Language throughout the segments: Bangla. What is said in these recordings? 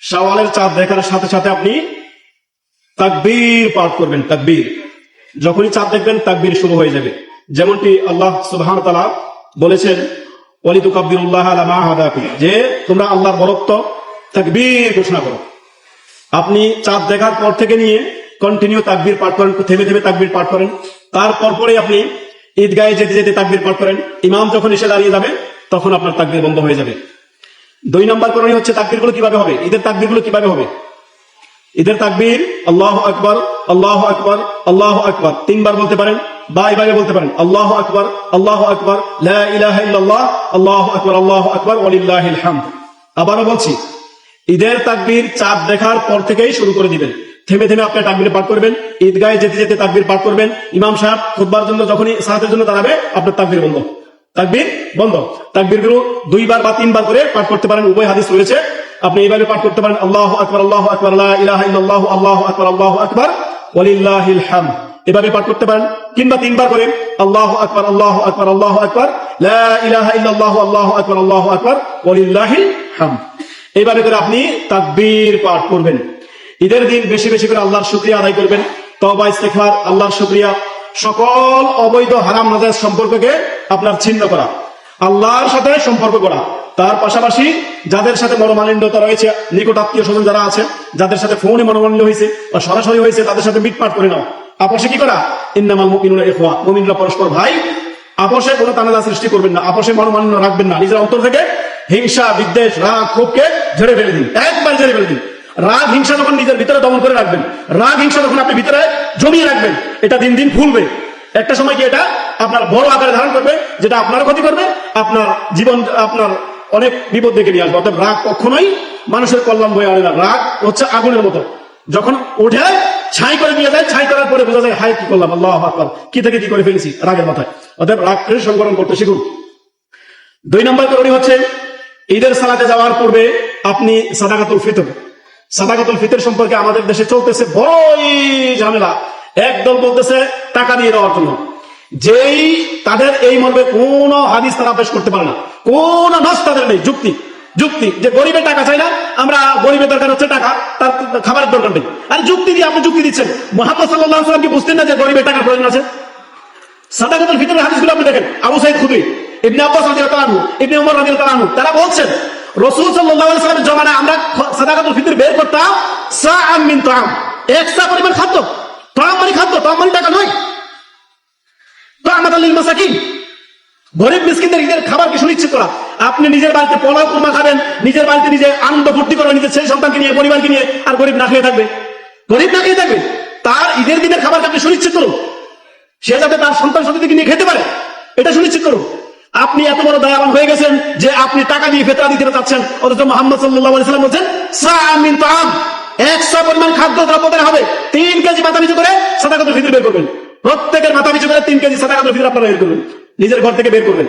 শাওয়ালের চাঁদ দেখার সাথে সাথে আপনি তাকবীর পাঠ করবেন। তাকবীর, যখনই চাঁদ দেখবেন তাকবীর শুরু হয়ে যাবে। যেমনটি আল্লাহ সুবহানাহু ওয়া তাআলা বলেছেন, ওয়ালিতুকাব্বিরুল্লাহ আলা মা হাদাকুম, যে তোমরা আল্লাহর বরত্ব তাকবীর ঘোষণা করো। আপনি চাঁদ দেখার পর থেকে নিয়ে কন্টিনিউ তাকবীর পাঠ করেন, থেমে থেমে তাকবীর পাঠ করেন। তারপর পরে আপনি ঈদগাহে যেতে যেতে তাকবীর পাঠ করেন। ইমাম যখন এসে দাঁড়িয়ে যাবে তখন আপনার তাকবীর বন্ধ হয়ে যাবে। 2 নম্বর করণীয় হচ্ছে তাকবীরগুলো কিভাবে হবে, ঈদের তাকবীরগুলো কিভাবে হবে। ঈদের তাকবীর আল্লাহু আকবার, আল্লাহু আকবার, আল্লাহু আকবার 3 বার বলতে পারেন, বা এইভাবে বলতে পারেন আল্লাহু আকবার, আল্লাহু আকবার, লা ইলাহা ইল্লাল্লাহ, আল্লাহু আকবার, ওয়ালিল্লাহিল হামদ। আবারও বলছি, ঈদের তাকবীর চাঁদ দেখার পর থেকেই শুরু করে দিবেন। থেমে থেমে আপনি তাকবীর পাঠ করবেন, ঈদগাহে যেতে যেতে তাকবীর পাঠ করবেন। ইমাম সাহেব খুতবার জন্য যখনই সালাতের জন্য দাঁড়াবে আপনার তাকবীর বন্ধ, তাকবীর বন্ধ। তাকবীরগুলো 2 বার বা 3 বার করে পাঠ করতে পারেন, উভয় হাদিস রয়েছে। আপনি এইভাবে পাঠ করতে পারেন আল্লাহু আকবার, লা ইলাহা ইল্লাল্লাহ, আল্লাহু আকবার, ওয়ালিল্লাহিল হামদ। এভাবে পাঠ করতে পারেন, কিংবা 3 বার করে আল্লাহু আকবার, লা ইলাহা ইল্লাল্লাহ, আল্লাহু আকবার, ওয়ালিল্লাহিল হামদ। এইভাবে করে আপনি তাকবীর পাঠ করবেন। ঈদের দিন বেশি বেশি করে আল্লাহর শুকরিয়া আদায় করবেন, তওবা ইস্তেগফার, আল্লাহর শুকরিয়া, সকল অবৈধ হারাম নাজায়েজ সম্পর্ককে আপনার ছিন্ন করা, আল্লাহর সাথে সম্পর্ক করা। তার পাশাপাশি যাদের সাথে মনোমালিন্যতা রয়েছে, নিকট আত্মীয় স্বজন যারা আছে, যাদের সাথে ফোনে মনোমালিন্য হয়েছে বা সরাসরি হয়েছে, তাদের সাথে মিটমাট করে নাও। আপোষে কি করা, ইন্নামাল মুমিনুনা ইখওয়া, মুমিনরা পরস্পর ভাই। আপোষে কোনো তানাজা সৃষ্টি করবেন না, আপোষে মনোমালিন্য রাখবেন না। নিজের অন্তর থেকে হিংসা, বিদ্বেষ, রাগ, ক্ষোভকে ঝেড়ে ফেলে দিন, একবার ঝেড়ে ফেলে দিন। রাগ হিংসা যখন নিজের ভিতরে দমন করে রাখবেন, রাগ হিংসা যখন আপনি ভিতরে জমিয়ে রাখবেন, এটা দিন দিন ফুলবে। একটা সময় কি এটা আপনার বড় আকারে ধারণ করবে, যেটা আপনার ক্ষতি করবে, আপনার জীবন, আপনার অনেক বিপদ ডেকে নিয়ে আসবে। অর্থাৎ রাগ কখনোই মানুষের কল্যাণ বয়ে আনে না। রাগ হচ্ছে আগুনের মতো, যখন উঠে ছাই করে নিয়ে যায়, ছাই করার পরে বোঝা যায় হায় কি করলাম, আল্লাহু আকবার, কি থেকে কি করে ফেলেছি রাগের মাথায়। অর্থাৎ রাগকে সংবরণ করতে শিখুন। 2 নম্বর করণীয় হচ্ছে ঈদের সালাতে যাওয়ার পূর্বে আপনি সাদাকাতুল ফিতর, সাদাকাতুল ফিতর সম্পর্কে আমাদের দেশে চলতেছে বড়ই ঝামেলা। একদল বলতেছে টাকা দিয়ে দেওয়ার জন্য, যেই তাদের এই মর্মে কোন হাদিস তারা পেশ করতে পারে না, কোন নাস তাদের নেই। যুক্তি যে গরিবের টাকা চাই না, আমরা গরিবের দরকার হচ্ছে টাকা, তার খাবারের দরকার নেই। আর যুক্তি দিয়ে আপনি যুক্তি দিচ্ছেন। মুহাম্মদ সাল্লাল্লাহু আলাইহি ওয়াসাল্লাম কি বুঝতেন না যে গরিবের টাকার প্রয়োজন আছে? সাদাকাতুল ফিতরের হাদিসগুলো আপনি দেখেন, আবু সাঈদ খুদরি, ইবনে আব্বাস রাদিয়াল্লাহু আনহু, ইবনে ওমর রাদিয়াল্লাহু আনহু, তারা বলছেন রাসূল সাল্লাল্লাহু আলাইহি ওয়াসাল্লামের জমানায় আমরা সাদাকাতুল ফিতর বের করতাম সাআম মিন তাআম, এক সা পরিমাণ খাদ্য। তাআম মানে খাদ্য, তাআম মানে টাকা নয়। তাআমাতাল লিল মাসাকিন, গরিব মিসকিনদের ঈদের খাবারকে সুনিশ্চিত করা। আপনি নিজের বাড়িতে পোলাও কুরমা খাবেন, নিজের বাড়িতে নিজে আনন্দ ফুর্তি করবেন, নিজের ছেলে সন্তানকে নিয়ে, পরিবারকে নিয়ে, আর গরিব না খেয়ে থাকবে, গরিব না খেয়ে থাকবে। তার ঈদের দিনের খাবারকে আপনি সুনিশ্চিত করুন, সে যাতে তার সন্তান সন্ততিকে নিয়ে খেতে পারে, এটা সুনিশ্চিত করুন। আপনি এত বড় দয়াবান হয়ে গেছেন যে আপনি টাকা দিয়ে ফিতরা দিতে চাচ্ছেন, অথচ মুহাম্মদ সাল্লাল্লাহু আলাইহি ওয়াসাল্লাম বলেছেন সাআম মিন তাআম, 100 পরিমাণ খাদ্য দ্রব্য দেওয়া হবে। 3 কেজি মাথা পিছু করে সাদাকাতুল ফিতর বের করবেন, প্রত্যেকের মাথা পিছু করে 3 কেজি সাদাকাতুল ফিতর আপনারা বের করবেন, নিজের ঘর থেকে বের করবেন।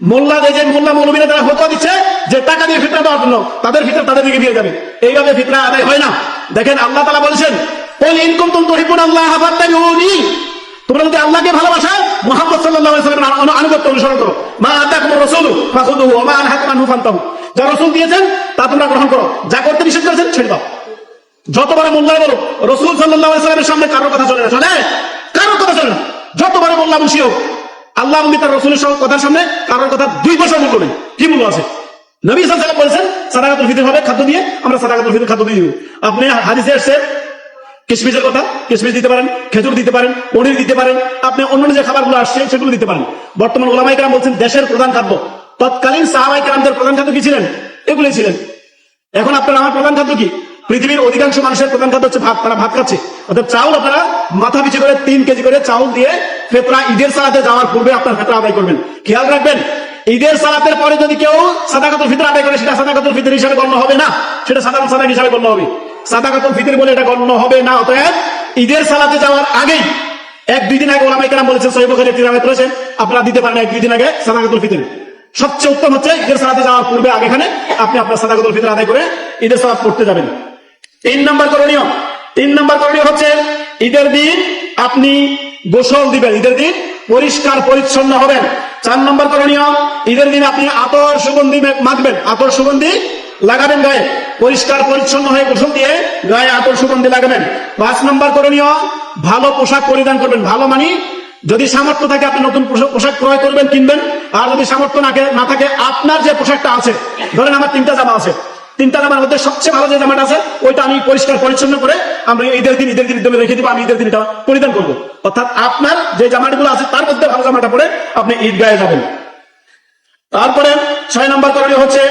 মোল্লা যে মোল্লা মৌলবীরা তারা ফতোয়া দিচ্ছে যে টাকা দিয়ে ফিতরা দেওয়ার জন্য, তাদের ফিতরা তাদের দিকে দিয়ে যাবে, এইভাবে ফিতরা আদায় হয় না। দেখেন আল্লাহ তাআলা বলেছেন, কুল ইন কুনতুম তুহিব্বুনাল্লাহ ফাত্তাবিউনি, তোমরা যদি আল্লাহকে ভালোবাসো মুহাম্মদ সাল্লাল্লাহু আলাইহি ওয়াসাল্লামের আনুগত্য অনুসরণ করো। মা আতাকুমুর রাসূলু ফাখুযুহু ওয়া মা আনহাকুম আনহু ফান্তাহু, যা রাসূল দিয়েছেন তা তোমরা গ্রহণ করো, যা করতে নিষেধ করেছেন ছেড়ে দাও। যত বড় মোল্লাই বলো, রাসূল সাল্লাল্লাহু আলাইহি ওয়াসাল্লামের সামনে কারোর কথা চলে না, চলে কারোর কথা চলে না। যত বড় মোল্লা মুন্সি হোক, আল্লাহ এবং তার রাসূলের কথার সামনে কারোর কথা 2 পয়সা মূল্য নেই। কি মূল্য আছে? নবী সাল্লাল্লাহু আলাইহি ওয়াসাল্লাম বলেছেন সাদাকাতুল ফিতর হবে খাদ্য দিয়ে, আমরা সাদাকাতুল ফিতর খাদ্য দিয়ে দিব। আপনি হাদিসে এসেছে কিশমিশের কথা, কিশমিশ দিতে পারেন, খেজুর দিতে পারেন, পনির দিতে পারেন, আপনি অন্যান্য যে খাবারগুলো আসছে সেগুলো দিতে পারেন। বর্তমান ওলামায়ে কেরাম বলছেন দেশের প্রধান খাদ্য, তৎকালীন সাহাবায়ে কেরামদের প্রধান খাদ্য কি ছিলেন? এগুলোই ছিলেন। এখন আপনার আমার প্রধান খাদ্য কি? পৃথিবীর অধিকাংশ মানুষের প্রধান খাদ্য হচ্ছে ভাত, তারা ভাত খাচ্ছে। অর্থাৎ চাউল আপনারা মাথা পিছু করে 3 কেজি করে চাউল দিয়ে ফিতরা ঈদের সালাতে যাওয়ার পূর্বে আপনার ফিতরা আদায় করবেন। খেয়াল রাখবেন, ঈদের সালাতের পরে যদি কেউ সাদাকাতুল ফিতর আদায় করে, সেটা সাদাকাতুল ফিতর হিসাবে গণ্য হবে না, সেটা সাধারণ সাদাকা হিসাবে গণ্য হবে, সাদাকাতুল ফিতর বলে এটা গণ্য হবে না। অতএব ঈদের সালাতে যাওয়ার আগেই 1-2 দিন আগে ওলামায়ে কেরাম বলেছেন, সহিহ বুখারীর একটি রাওয়ায়াত রয়েছে, আপনারা দিতে পারেন 1-2 দিন আগে সাদাকাতুল ফিতর। সবচেয়ে উত্তম হচ্ছে ঈদের সালাতে যাওয়ার পূর্বে আগেখানে আপনি আপনার সাদাকাতুল ফিতর আদায় করে ঈদের সালাত পড়তে যাবেন। 3 নম্বর করণীয় হচ্ছে ঈদের দিন আপনি গোসল দিবেন, ঈদের দিন পরিষ্কার পরিচ্ছন্ন হবেন। 4 নম্বর করণীয়, ঈদের দিন আপনি আতর সুগন্ধি মাখবেন, আতর সুগন্ধি লাগাবেন গায়ে, পরিষ্কার পরিচ্ছন্ন হয়ে গোসল দিয়ে গায়ে আতর সুগন্ধি লাগাবেন। 5 নম্বর করণীয়, ভালো পোশাক পরিধান করবেন। ভালো মানে যদি সামর্থ্য থাকে আপনি নতুন পোশাক ক্রয় করবেন, কিনবেন। আর যদি সামর্থ্য না থাকে, আপনার যে পোশাকটা আছে, ধরেন আমার 3টা জামা আছে, 3টা জামার মধ্যে সবচেয়ে ভালো যে জামাটা আছে ওইটা আমি পরিষ্কার পরিচ্ছন্ন করে আমরা ঈদের দিন রেখে দিব, আমি ঈদের দিন এটা পরিধান করবো। অর্থাৎ আপনার যে জামাগুলো আছে তার মধ্যে ভালো জামাটা পরে আপনি ঈদগাহে যাবেন। তারপরে 6 নম্বর করণীয় হচ্ছে,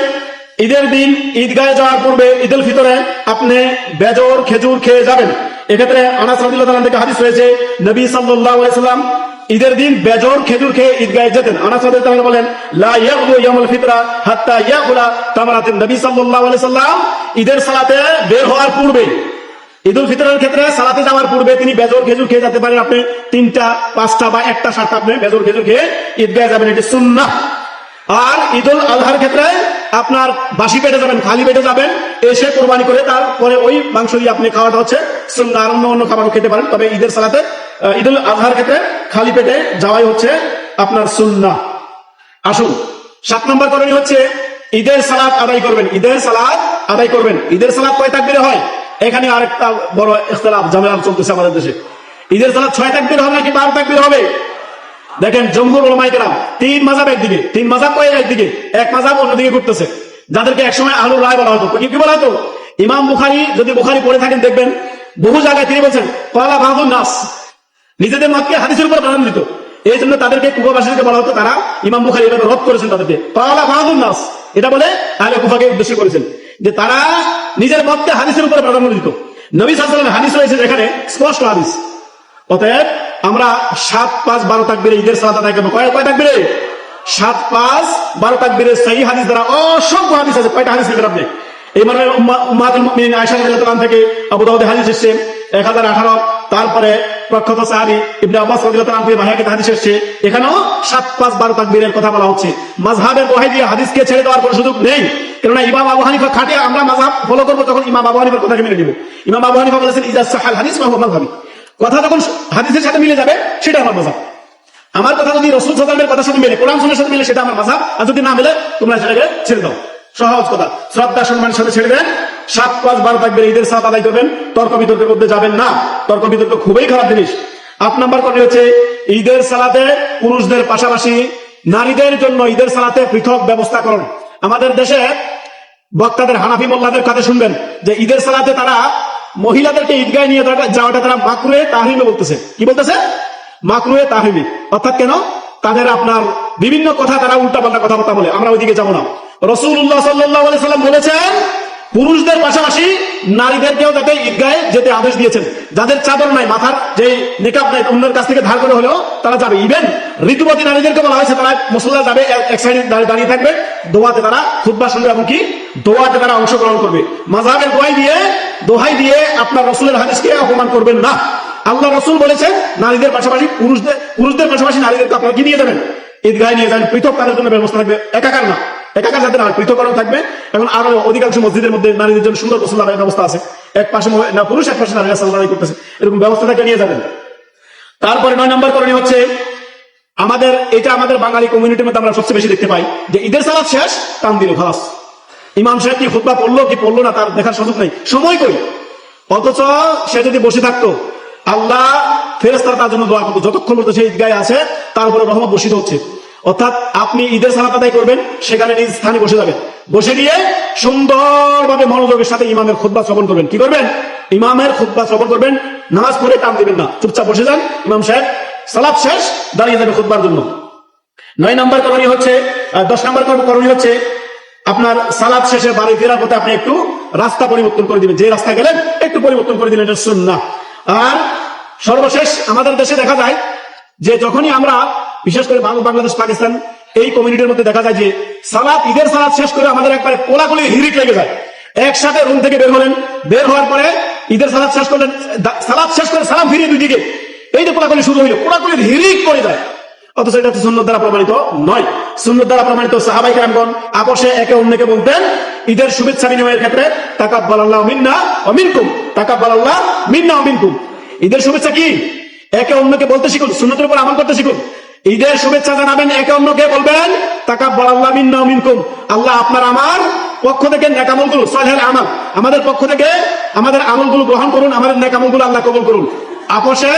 ঈদের দিন ঈদগাহে যাওয়ার পূর্বে ঈদুল ফিতরে আপনি বেজর খেজুর খেয়ে যাবেন। এক্ষেত্রে আনাস রাদিয়াল্লাহু তাআলা থেকে হাদিস রয়েছে, নবী সাল্লাল্লাহু আলাইহি সাল্লাম ঈদের দিন বেজর খেজুর খেয়ে ঈদগাহে যেতেন। আনাস রাদিয়াল্লাহু তাআলা বলেন, লা ইয়াগদু ইয়াউমুল ফিতরা হাত্তা ইয়াকুলা তামারাতিন। নবী সাল্লাল্লাহু আলাইহি সাল্লাম ঈদের সালাতে বের হওয়ার পূর্বে, ঈদুল ফিতরের ক্ষেত্রে সালাতে যাওয়ার পূর্বে তিনি বেজর খেজুর খেয়ে যেতে পারেন। আপনি 3টা 5টা বা 1টা 7টা আপনি বেজর খেজুর খেয়ে ঈদগাহে যাবেন, এটি সুন্নাহ। আর ঈদুল আজহার ক্ষেত্রে আপনার বাসি পেটে যাবেন, খালি পেটে যাবেন, এসে কোরবানি করে তারপরে ওই মাংস দিয়ে আপনি খাওয়াটা হচ্ছে সুন্নাহ। আর অন্য খাবারও খেতে পারেন, তবে ঈদের সালাতে ঈদুল আজহার ক্ষেত্রে খালি পেটে যাওয়াই হচ্ছে আপনার সুন্নাহ। আসুন, 7 নম্বর করণীয় হচ্ছে ঈদের সালাত আদায় করবেন। ঈদের সালাত আদায় করবেন। ঈদের সালাত কয় তাকবীরে হয়? এখানে আরেকটা বড় ইখতিলাফ ঝামেলা চলতেছে আমাদের দেশে। ঈদের সালাত 6 তাকবীর হবে নাকি 12 তাকবীর হবে? দেখেন, জমহুর উলামায়ে কেরাম 3 মাযহাব একদিকে, 3 মাযহাব কয় একদিকে, এক মাযহাব অন্যদিকে ঘুরতেছে, যাদেরকে একসময় আহলুর রায় বলা হতো। কি বলা হতো? ইমাম বুখারী, যদি বুখারী পড়ে থাকেন দেখবেন বহু জায়গায় তিনি বলছেন ক্বালা বাযুন নাস, নিজেদের মতকে হাদিসের উপর প্রাধান্য দিত। এই জন্য তাদেরকে কুফাবাসীকে বলা হতো, তারা ইমাম বুখারী এভাবে রদ করেছেন তাদেরকে, ক্বালা বাযুন নাস, এটা বলে আহলে কুফাকে উদ্দেশ্য করেছেন যে তারা নিজের মতকে হাদিসের উপর প্রাধান্য দিত। নবী সাল্লাল্লাহু আলাইহি ওয়াসাল্লাম হাদিস রয়েছে যেখানে স্পষ্ট হাদিস। অতএব আমরা 7, 5, 12 তাকবীরে ঈদের সালাত আদায় করব। কয় তাকবীরে? 7, 5, 12 তাকবীরে সহিহ হাদিস দ্বারা অসংখ্য হাদিস আছে। কয়টা হাদিস নেবেন আপনি? এই মানে উম্মাতুল মুমিনিন আয়েশা রাদিয়াল্লাহু আনহা থেকে আবু দাউদে হাদিস এসেছে 1018। তারপরে প্রখ্যাত সাহাবী ইবনে আব্বাস রাদিয়াল্লাহু আনহু থেকে বাহাইতে হাদিস এসেছে, এখানেও 7, 5, 12 তাকবীরের কথা বলা হচ্ছে। মাযহাবের দোহাই দিয়ে হাদিসকে ছেড়ে দেওয়ার কোনো সুযোগ নেই, কেননা ইমাম আবু হানিফা খাটিয়ে আমরা মাযহাব ফলো করব, তখন ইমাম আবু হানিফার কথাকে মেনে নিব। ইমাম আবু হানিফা বলেছেন, ইজা সাহাল হাদিস মা হুয়া মাযহাবি, কথা যখন হাদিসের সাথে মিলে যাবে সেটা আমার মাযহাব। আমার কথা যদি রাসূল সাল্লাল্লাহু আলাইহি ওয়াসাল্লামের কথার সাথে মিলে, কোরআন সুন্নাহর সাথে মিলে, সেটা আমার মাযহাব। আর যদি না মিলে তোমরা সেটাকে ছেড়ে দাও। সহজ কথা, শ্রদ্ধা সম্মানের সাথে ছেড়ে দেন। 7, 5, 12 তাকবীরে ঈদের সালাত আদায় করবেন। তর্ক বিতর্কের মধ্যে যাবেন না, তর্ক বিতর্ক খুবই খারাপ জিনিস। 8 নম্বর করণীয় হচ্ছে ঈদের সালাতে পুরুষদের পাশাপাশি নারীদের জন্য ঈদের সালাতে পৃথক ব্যবস্থা করুন। আমাদের দেশে বক্তাদের, হানাফি মোল্লাদের কথা শুনবেন যে ঈদের সালাতে তারা মহিলাদেরকে ঈদগাহে নিয়ে যাওয়াটা তারা মাকরুহে তাহরিমে বলতেছে। কি বলতেছে? মাকরুহে তাহরিমি। অর্থাৎ কেন? তাদের আপনার বিভিন্ন কথা, তারা উল্টাপাল্টা কথাবার্তা বলে। আমরা ওইদিকে যাবো না। রাসূলুল্লাহ সাল্লাল্লাহু আলাইহি সাল্লাম বলেছেন পুরুষদের পাশাপাশি নারীদেরকেও যাতে ঈদগাহে যেতে আদেশ দিয়েছেন। যাদের চাদর নাই, মাথার যে নিকাব নাই, অন্যের কাছ থেকে ধার করে হলেও তারা যাবে। ইভেন ঋতুবতী নারীদেরকে বলা হয়েছে তারা মুসল্লা যাবে, এক সাইডে দাঁড়িয়ে থাকবে, দোয়াতে তারা খুতবা শুনবে, এমনকি দোয়াতে তারা অংশগ্রহণ করবে। মাযহাবের দোহাই দিয়ে আপনার রাসূলের হাদিসকে অপমান করবেন না। আল্লাহ রাসূল বলেছেন নারীদের পাশাপাশি পুরুষদের পাশাপাশি নারীদেরকে আপনারা কি নিয়ে যাবেন? ঈদগাহে নিয়ে যাবেন। পৃথক তাদের জন্য ব্যবস্থা থাকবে, একাকার না, একাকার যাদের আর পৃথকরণ থাকবে। এখন আরো অধিকাংশ মসজিদের মধ্যে নারীদের জন্য সুন্দর গোসল আদায়ের ব্যবস্থা আছে, এক পাশে না পুরুষ, এক পাশে নারীরা সালাত আদায় করতেছে, এরকম ব্যবস্থা থেকে নিয়ে যাবেন। তারপরে 9 নম্বর করণীয় হচ্ছে আমাদের বাঙালি কমিউনিটির মধ্যে আমরা সবচেয়ে বেশি দেখতে পাই যে ঈদের সালাত শেষ, টান দিল, খালাস। ইমাম সাহেব কি খুতবা পড়লো কি পড়লো না তার দেখার সুযোগ নেই, সময় কই। অথচ সে যদি বসে থাকতো, আল্লাহ ফেরেশতারা তার জন্য দোয়া করতো যতক্ষণ পর্যন্ত সে ঈদগাহে আছে, তারপরে রহমত বর্ষিত হচ্ছে। অর্থাৎ আপনি ঈদের সালাত আদায় করবেন, সেখানে নিজ স্থানে বসে যাবেন, বসে গিয়ে সুন্দরভাবে মনোযোগের সাথে ইমামের খুতবা শ্রবণ করবেন। কি করবেন? ইমামের খুতবা শ্রবণ করবেন, নামাজ পড়ে টান দিবেন না, চুপচাপ বসে যান। ইমাম সাহেব সালাত শেষ, দাঁড়িয়ে যাবে খুতবার জন্য। 9 নম্বর করণীয় হচ্ছে 10 নম্বর করণীয় হচ্ছে আপনার সালাত শেষে বাড়ি ফেরার পথে আপনি একটু রাস্তা পরিবর্তন করে দিবেন, যে রাস্তায় গেলেন একটু পরিবর্তন করে দিলেন, এটা সুন্নাহ। আর সর্বশেষ আমাদের দেশে দেখা যায় যে যখনই আমরা, বিশেষ করে বাংলাদেশ, পাকিস্তান, এই কমিউনিটির মধ্যে দেখা যায় যে ঈদের সালাত শেষ করে আমাদের একবারে কোলাকুলি হিরিক লেগে যায়। একসাথে রুম থেকে বের হলেন, বের হওয়ার পরে ঈদের সালাত শেষ করলেন, সালাত শেষ করে সালাম ফিরিয়ে 2 দিকে, এই যে কোলাকুলি শুরু হইল, কোলাকুলির হিরিক পড়ে যায়। অথচ এটা তো সুন্নাত দ্বারা প্রমাণিত নয়। সুন্নাত দ্বারা প্রমাণিত সাহাবায়ে কেরামগণ আপোষে একে অন্যকে বলতেন ঈদের শুভেচ্ছা বিনিময়ের ক্ষেত্রে, তাকাব্বালাল্লাহু মিন্না ওয়া মিনকুম, তাকাব্বালাল্লাহু মিন্না ওয়া মিনকুম। ঈদের শুভেচ্ছা কি? একে অন্যকে বলতে শিখুন, সুন্নাতের উপর আমল করতে শিখুন। ঈদের শুভেচ্ছা জানাবেন, একে অন্যকে বলবেন তাকাব্বালাল্লাহু মিন্না ওয়া মিনকুম, আল্লাহ আপনার আমার পক্ষ থেকে নেক আমলগুলো সালেহ আমাল আমাদের পক্ষ থেকে আমাদের আমলগুলো গ্রহণ করুন, আমাদের নেক আমলগুলো আল্লাহ কবুল করুন। আপোষে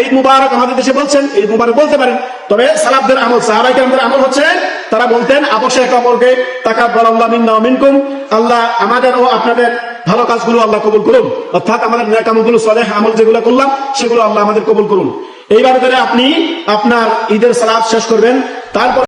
ঈদ মুবারক আমাদের দেশে বলছেন, ঈদ মুবারক বলতে পারেন, তবে সালাফদের আমল, সাহাবায়ে কেরামদের আমল হচ্ছে তারা বলতেন আপোষে একে অপরকে তাকাব্বালাল্লাহু মিন্না ওয়া মিনকুম, আল্লাহ আমাদের ও আপনাদের ভালো কাজগুলো আল্লাহ কবুল করুন, অর্থাৎ আমাদের নেক আমলগুলো সালেহ আমল যেগুলো করলাম সেগুলো আল্লাহ আমাদের কবুল করুন। এইভাবে করে আপনি আপনার ঈদের সালাত শেষ করবেন। তারপর